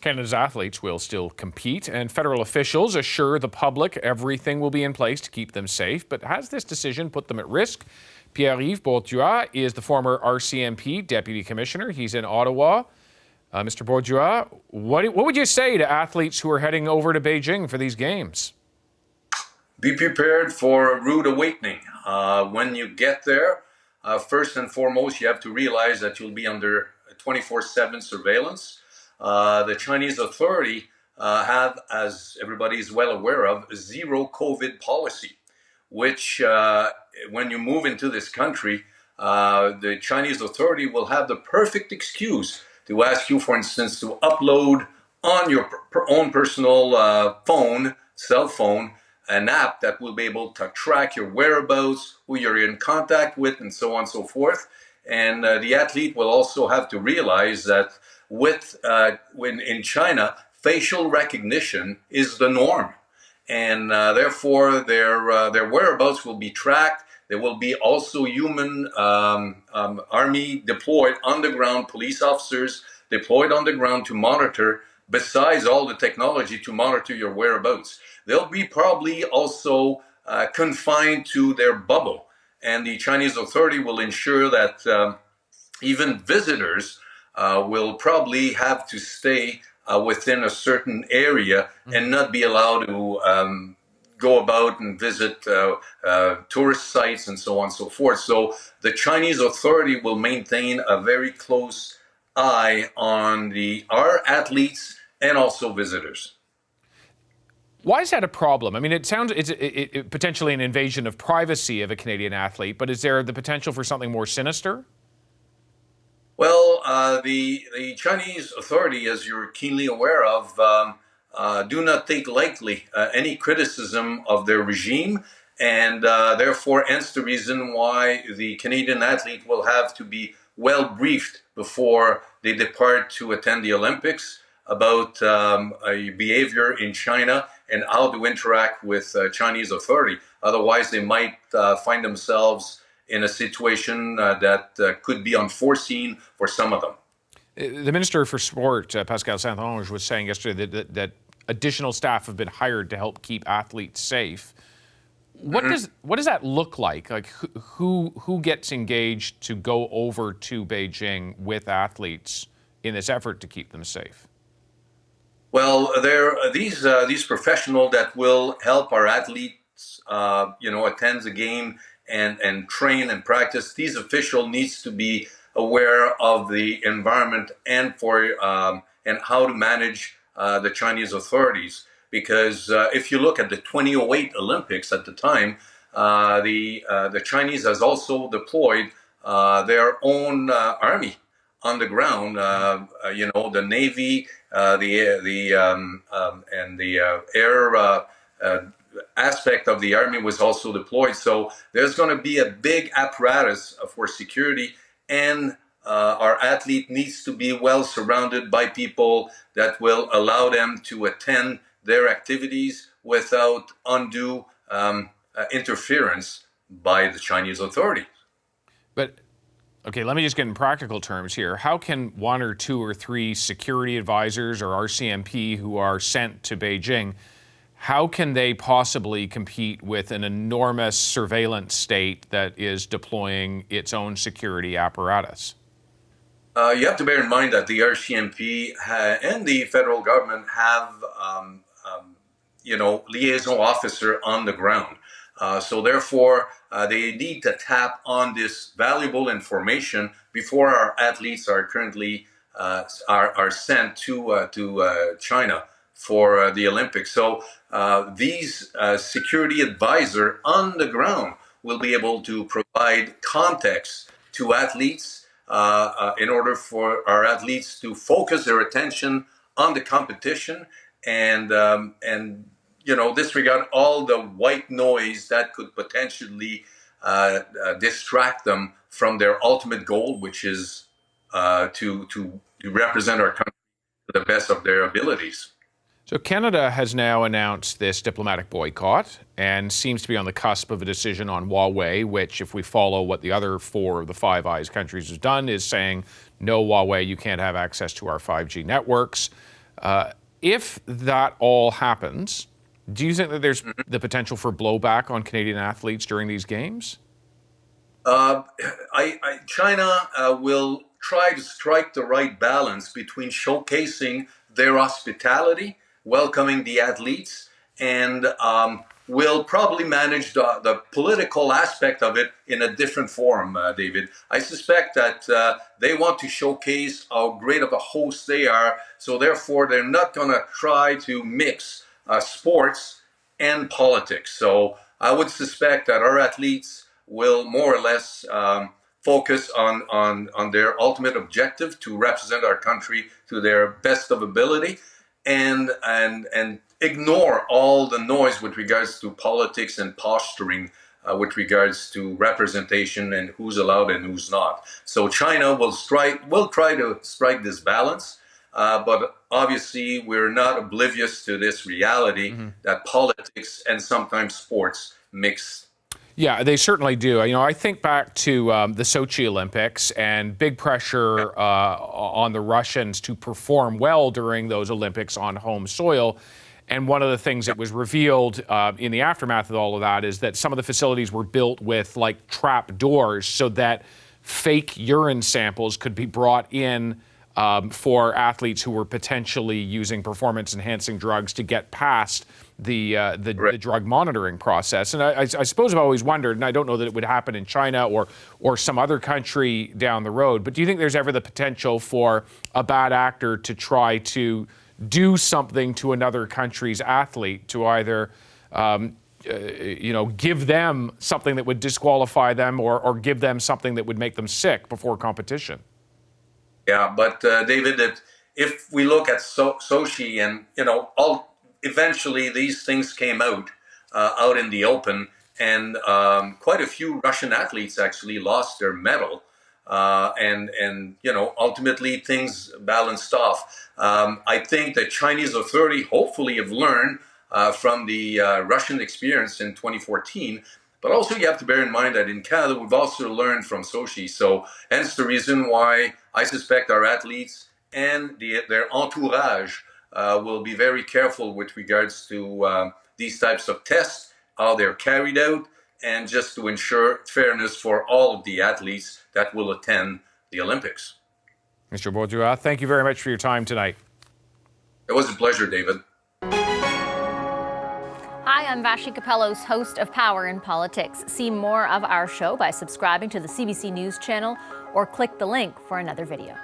Canada's athletes will still compete, and federal officials assure the public everything will be in place to keep them safe. But has this decision put them at risk? Pierre-Yves Bourduas is the former RCMP Deputy Commissioner. He's in Ottawa. Mr. Bourduas, what would you say to athletes who are heading over to Beijing for these games? Be prepared for a rude awakening. When you get there, first and foremost, you have to realize that you'll be under 24/7 surveillance. The Chinese authority have, as everybody is well aware of, a zero COVID policy, which when you move into this country, the Chinese authority will have the perfect excuse to ask you, for instance, to upload on your own personal cell phone, an app that will be able to track your whereabouts, who you're in contact with, and so on and so forth. And the athlete will also have to realize that when in China, facial recognition is the norm, and therefore their whereabouts will be tracked. There will be also human army deployed on the ground, police officers deployed on the ground to monitor, besides all the technology to monitor your whereabouts. They'll be probably also confined to their bubble, and the Chinese authority will ensure that even visitors will probably have to stay within a certain area and not be allowed to go about and visit tourist sites and so on and so forth. So the Chinese authority will maintain a very close eye on our athletes and also visitors. Why is that a problem? I mean, it sounds it's potentially an invasion of privacy of a Canadian athlete, but is there the potential for something more sinister? Well, the Chinese authority, as you're keenly aware of, do not take lightly any criticism of their regime, and therefore hence the reason why the Canadian athlete will have to be well briefed before they depart to attend the Olympics about behavior in China and how to interact with Chinese authority. Otherwise, they might find themselves in a situation that could be unforeseen for some of them. The Minister for Sport, Pascal Saint-Onge, was saying yesterday that additional staff have been hired to help keep athletes safe. What does that look like? Like who gets engaged to go over to Beijing with athletes in this effort to keep them safe? Well, there are these professionals that will help our athletes, attend the game and train and practice. These officials needs to be aware of the environment and how to manage the Chinese authorities. Because if you look at the 2008 Olympics at the time, the Chinese has also deployed their own army on the ground. The Navy, and the air aspect of the army was also deployed. So there's going to be a big apparatus for security, and our athlete needs to be well surrounded by people that will allow them to attend their activities without undue interference by the Chinese authorities. But, okay, let me just get in practical terms here. How can one or two or three security advisors or RCMP who are sent to Beijing, how can they possibly compete with an enormous surveillance state that is deploying its own security apparatus? You have to bear in mind that the RCMP and the federal government have, liaison officer on the ground. So therefore, they need to tap on this valuable information before our athletes are currently are sent to China for the Olympics. So these security advisor on the ground will be able to provide context to athletes in order for our athletes to focus their attention on the competition and disregard all the white noise that could potentially distract them from their ultimate goal, which is to represent our country to the best of their abilities. So Canada has now announced this diplomatic boycott and seems to be on the cusp of a decision on Huawei, which, if we follow what the other 4 of the Five Eyes countries have done, is saying, no, Huawei, you can't have access to our 5G networks. If that all happens, do you think that there's the potential for blowback on Canadian athletes during these games? China will try to strike the right balance between showcasing their hospitality, welcoming the athletes, and will probably manage the political aspect of it in a different form, David. I suspect that they want to showcase how great of a host they are, so therefore they're not going to try to mix sports and politics. So I would suspect that our athletes will more or less focus on their ultimate objective to represent our country to their best of ability, and ignore all the noise with regards to politics and posturing with regards to representation and who's allowed and who's not. So China will try to strike this balance, but obviously we're not oblivious to this reality that politics and sometimes sports mix. Yeah, they certainly do. You know, I think back to the Sochi Olympics and big pressure on the Russians to perform well during those Olympics on home soil. And one of the things that was revealed in the aftermath of all of that is that some of the facilities were built with like trap doors so that fake urine samples could be brought in for athletes who were potentially using performance-enhancing drugs to get past the drug monitoring process. And I suppose I've always wondered, and I don't know that it would happen in China or some other country down the road, but do you think there's ever the potential for a bad actor to try to do something to another country's athlete to either give them something that would disqualify them or give them something that would make them sick before competition? Yeah, but David, if we look at Sochi, and eventually these things came out in the open, and quite a few Russian athletes actually lost their medal, and ultimately things balanced off. I think the Chinese authority hopefully have learned from the Russian experience in 2014. But also you have to bear in mind that in Canada, we've also learned from Sochi. So hence the reason why I suspect our athletes and their entourage will be very careful with regards to these types of tests, how they're carried out, and just to ensure fairness for all of the athletes that will attend the Olympics. Mr. Bourduas, thank you very much for your time tonight. It was a pleasure, David. Hi, I'm Vashi Capellos, host of Power in Politics. See more of our show by subscribing to the CBC News channel or click the link for another video.